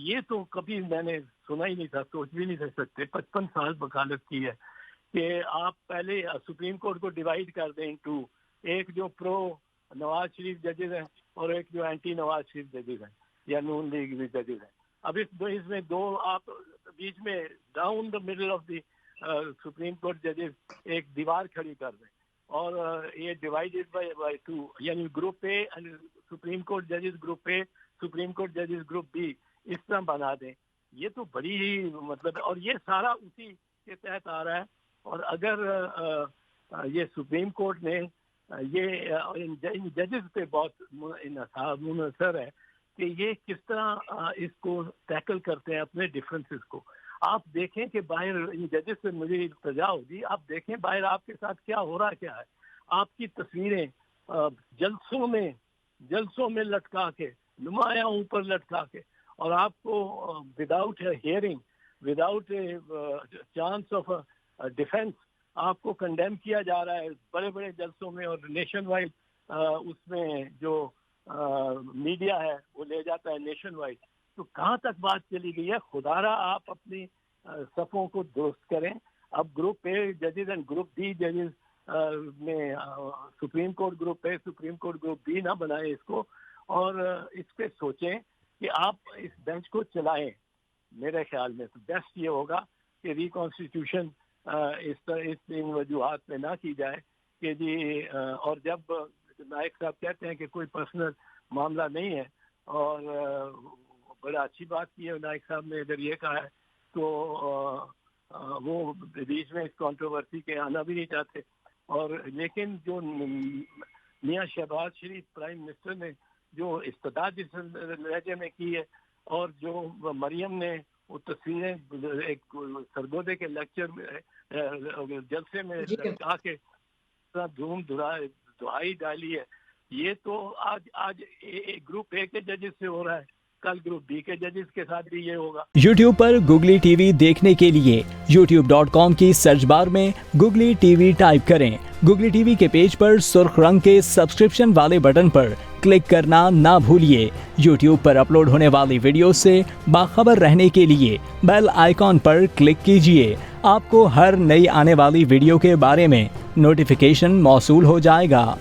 یہ تو کبھی میں نے سنا ہی نہیں تھا، سوچ بھی نہیں سکتے. 55 سال وکالت کی ہے کہ آپ پہلے سپریم کورٹ کو ڈیوائڈ کر دیں انٹو ایک جو پرو نواز شریف ججز ہیں اور ایک جو اینٹی نواز شریف ججز ہیں یا نون لیگ ججز ہیں. اب اس میں دو آپ بیچ میں down the middle of the supreme court ججز ایک دیوار کھڑی کر دیں اور یہ ڈیوائڈیڈ بائی 2 یعنی گروپ اے سپریم کورٹ ججز گروپ اے سپریم کورٹ ججز گروپ بی اس طرح بنا دیں. یہ تو بڑی ہی مطلب اور یہ سارا اسی کے تحت آ رہا ہے. اور اگر یہ سپریم کورٹ نے یہ ججز پہ بہت منحصر ہے کہ یہ کس طرح اس کو ٹیکل کرتے ہیں اپنے ڈفرینسز کو. آپ دیکھیں کہ باہر ان ججز سے مجھے التجا ہوگی، آپ دیکھیں باہر آپ کے ساتھ کیا ہو رہا کیا ہے. آپ کی تصویریں جلسوں میں لٹکا کے نمایاں اوپر لٹکا کے اور آپ کو without hearing without chance of defence آپ کو کنڈیم کیا جا رہا ہے بڑے بڑے جلسوں میں. اور نیشن وائڈ اس میں جو میڈیا ہے وہ لے جاتا ہے نیشن وائڈ. تو کہاں تک بات چلی گئی ہے؟ خدا را آپ اپنی صفوں کو درست کریں. اب گروپ اے ججز اینڈ گروپ بی ججز میں سپریم کورٹ گروپ اے سپریم کورٹ گروپ بی نہ بنائیں اس کو اور اس پہ سوچیں کہ آپ اس بینچ کو چلائیں. میرے خیال میں تو بیسٹ یہ ہوگا کہ ریکانسٹیٹیوشن اس ان وجوہات پہ نہ کی جائے کہ جی اور جب نائک صاحب کہتے ہیں کہ کوئی پرسنل معاملہ نہیں ہے اور بڑا اچھی بات کی ہے نائک صاحب نے اگر یہ کہا ہے تو وہ بیچ میں اس کنٹروورسی کے آنا بھی نہیں چاہتے. اور لیکن جو میاں شہباز شریف پرائم منسٹر نے جو استداد اس لہجے میں کی ہے اور جو مریم نے وہ تصویریں ایک سرگودے کے لیکچر میں جلسے میں آ کے دھوم دہائی ڈالی ہے، یہ تو آج گروپ اے کے ججز سے ہو رہا ہے، کل گروپ بی کے ججز کے ساتھ بھی یہ ہوگا. یوٹیوب پر گوگلی ٹی وی دیکھنے کے لیے youtube.com کی سرچ بار میں گوگلی ٹی وی ٹائپ کریں. گوگلی ٹی وی کے پیج پر سرخ رنگ کے سبسکرپشن والے بٹن پر کلک کرنا نہ بھولیے. یوٹیوب پر اپلوڈ ہونے والی ویڈیو سے باخبر رہنے کے لیے بیل آئیکن پر کلک کیجیے. آپ کو ہر نئی آنے والی ویڈیو کے بارے میں نوٹیفیکیشن موصول ہو جائے گا.